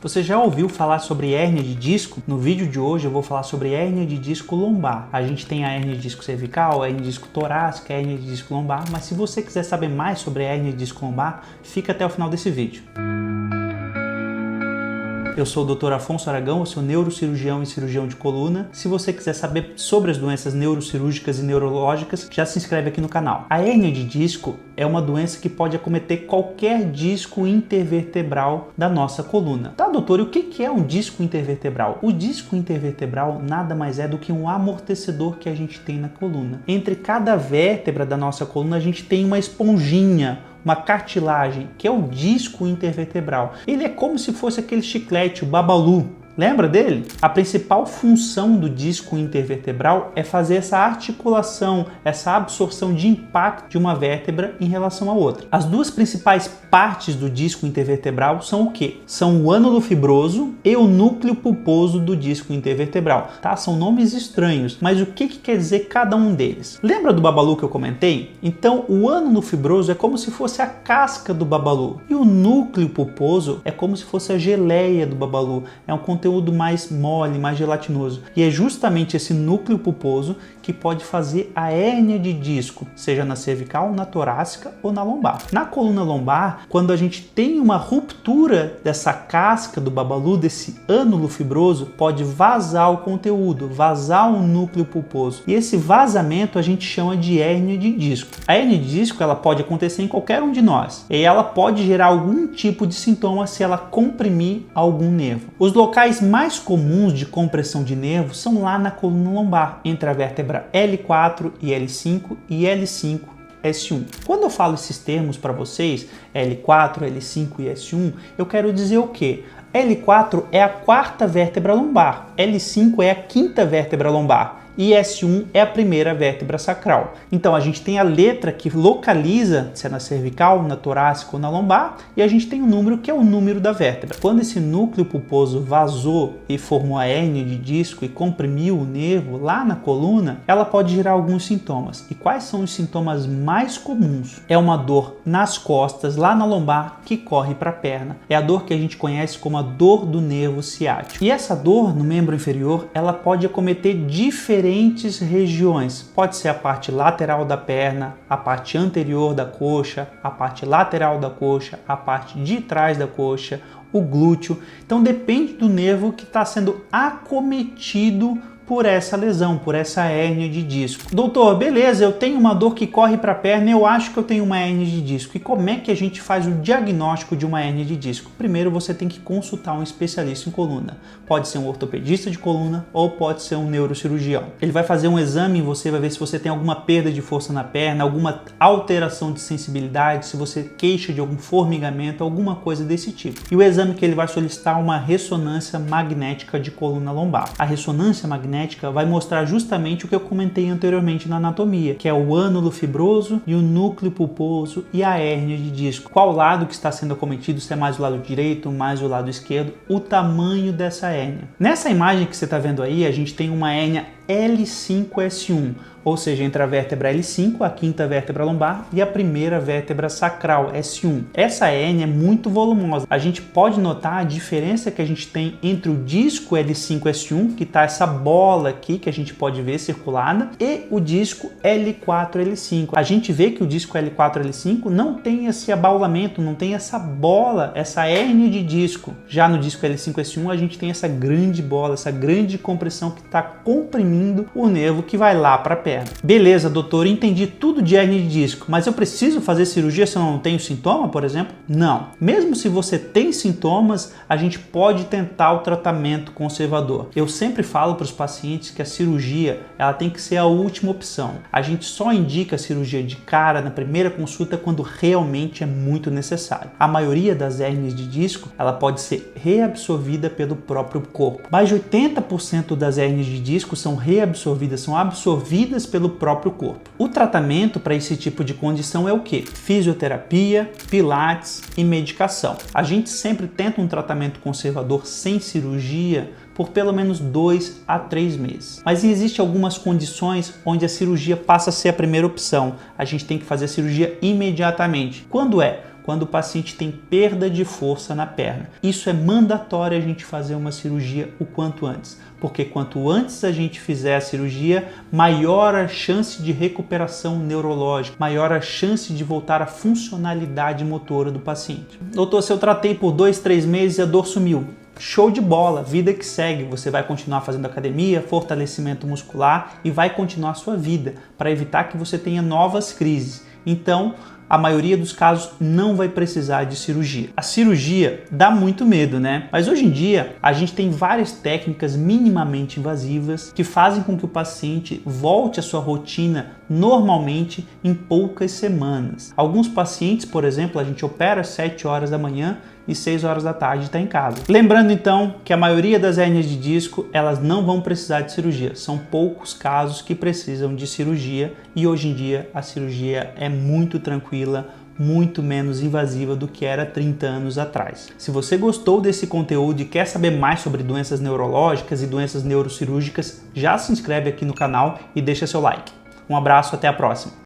Você já ouviu falar sobre hérnia de disco? No vídeo de hoje eu vou falar sobre hérnia de disco lombar. A gente tem a hérnia de disco cervical, a hérnia de disco torácica, a hérnia de disco lombar, mas se você quiser saber mais sobre a hérnia de disco lombar, fica até o final desse vídeo. Eu sou o Dr. Afonso Aragão, eu sou neurocirurgião e cirurgião de coluna. Se você quiser saber sobre as doenças neurocirúrgicas e neurológicas, já se inscreve aqui no canal. A hérnia de disco é uma doença que pode acometer qualquer disco intervertebral da nossa coluna. Tá, doutor, e o que é um disco intervertebral? O disco intervertebral nada mais é do que um amortecedor que a gente tem na coluna. Entre cada vértebra da nossa coluna a gente tem uma esponjinha, uma cartilagem, que é o disco intervertebral. Ele é como se fosse aquele chiclete, o Babalu. Lembra dele? A principal função do disco intervertebral é fazer essa articulação, essa absorção de impacto de uma vértebra em relação à outra. As duas principais partes do disco intervertebral são o quê? São o ânulo fibroso e o núcleo pulposo do disco intervertebral. Tá? São nomes estranhos, mas o que quer dizer cada um deles? Lembra do Babalu que eu comentei? Então, o ânulo fibroso é como se fosse a casca do Babalu e o núcleo pulposo é como se fosse a geleia do Babalu. É um conteúdo mais mole, mais gelatinoso. E é justamente esse núcleo pulposo que pode fazer a hérnia de disco, seja na cervical, na torácica ou na lombar. Na coluna lombar, quando a gente tem uma ruptura dessa casca do Babalu, desse ânulo fibroso, pode vazar o conteúdo, vazar o núcleo pulposo. E esse vazamento a gente chama de hérnia de disco. A hérnia de disco ela pode acontecer em qualquer um de nós. E ela pode gerar algum tipo de sintoma se ela comprimir algum nervo. Os locais mais comuns de compressão de nervo são lá na coluna lombar, entre a vértebra L4 e L5 e L5 S1. Quando eu falo esses termos para vocês, L4, L5 e S1, eu quero dizer o quê? L4 é a quarta vértebra lombar, L5 é a quinta vértebra lombar e S1 é a primeira vértebra sacral. Então a gente tem a letra que localiza se é na cervical, na torácica ou na lombar, e a gente tem um número que é o número da vértebra. Quando esse núcleo pulposo vazou e formou a hérnia de disco e comprimiu o nervo lá na coluna, ela pode gerar alguns sintomas. E quais são os sintomas mais comuns? É uma dor nas costas, lá na lombar, que corre para a perna. É a dor que a gente conhece como a dor do nervo ciático. E essa dor no membro inferior, ela pode acometer diferentes regiões. Pode ser a parte lateral da perna, a parte anterior da coxa, a parte lateral da coxa, a parte de trás da coxa, o glúteo. Então depende do nervo que está sendo acometido por essa lesão, por essa hérnia de disco. Doutor, beleza, eu tenho uma dor que corre para a perna, eu acho que eu tenho uma hérnia de disco. E como é que a gente faz o diagnóstico de uma hérnia de disco? Primeiro você tem que consultar um especialista em coluna. Pode ser um ortopedista de coluna ou pode ser um neurocirurgião. Ele vai fazer um exame em você, vai ver se você tem alguma perda de força na perna, alguma alteração de sensibilidade, se você queixa de algum formigamento, alguma coisa desse tipo. E o exame que ele vai solicitar é uma ressonância magnética de coluna lombar. A ressonância magnética vai mostrar justamente o que eu comentei anteriormente na anatomia, que é o ânulo fibroso e o núcleo pulposo e a hérnia de disco. Qual lado que está sendo acometido, se é mais o lado direito, mais o lado esquerdo, o tamanho dessa hérnia. Nessa imagem que você está vendo aí, a gente tem uma hérnia L5S1, ou seja, entre a vértebra L5, a quinta vértebra lombar, e a primeira vértebra sacral, S1. Essa hérnia é muito volumosa. A gente pode notar a diferença que a gente tem entre o disco L5-S1, que está essa bola aqui, que a gente pode ver circulada, e o disco L4-L5. A gente vê que o disco L4-L5 não tem esse abaulamento, não tem essa bola, essa hérnia de disco. Já no disco L5-S1, a gente tem essa grande bola, essa grande compressão que está comprimindo o nervo que vai lá para a perna. Beleza, doutor, entendi tudo de hérnia de disco, mas eu preciso fazer cirurgia se eu não tenho sintoma, por exemplo? Não. Mesmo se você tem sintomas, a gente pode tentar o tratamento conservador. Eu sempre falo para os pacientes que a cirurgia ela tem que ser a última opção. A gente só indica a cirurgia de cara na primeira consulta quando realmente é muito necessário. A maioria das hérnias de disco ela pode ser reabsorvida pelo próprio corpo. Mais de 80% das hérnias de disco são reabsorvidas, são absorvidas pelo próprio corpo. O tratamento para esse tipo de condição é o quê? Fisioterapia, pilates e medicação. A gente sempre tenta um tratamento conservador sem cirurgia por pelo menos 2 a 3 meses. Mas existem algumas condições onde a cirurgia passa a ser a primeira opção. A gente tem que fazer a cirurgia imediatamente. Quando é? quando o paciente tem perda de força na perna. Isso é mandatório a gente fazer uma cirurgia o quanto antes, porque quanto antes a gente fizer a cirurgia, maior a chance de recuperação neurológica, maior a chance de voltar à funcionalidade motora do paciente. Doutor, se eu tratei por 2, 3 meses e a dor sumiu. Show de bola, vida que segue, você vai continuar fazendo academia, fortalecimento muscular e vai continuar a sua vida para evitar que você tenha novas crises. Então, a maioria dos casos não vai precisar de cirurgia. A cirurgia dá muito medo, né? Mas hoje em dia a gente tem várias técnicas minimamente invasivas que fazem com que o paciente volte à sua rotina normalmente em poucas semanas. Alguns pacientes, por exemplo, a gente opera às 7 horas da manhã e 6 horas da tarde está em casa. Lembrando então que a maioria das hérnias de disco elas não vão precisar de cirurgia. São poucos casos que precisam de cirurgia e hoje em dia a cirurgia é muito tranquila, muito menos invasiva do que era 30 anos atrás. Se você gostou desse conteúdo e quer saber mais sobre doenças neurológicas e doenças neurocirúrgicas, já se inscreve aqui no canal e deixa seu like. Um abraço, até a próxima!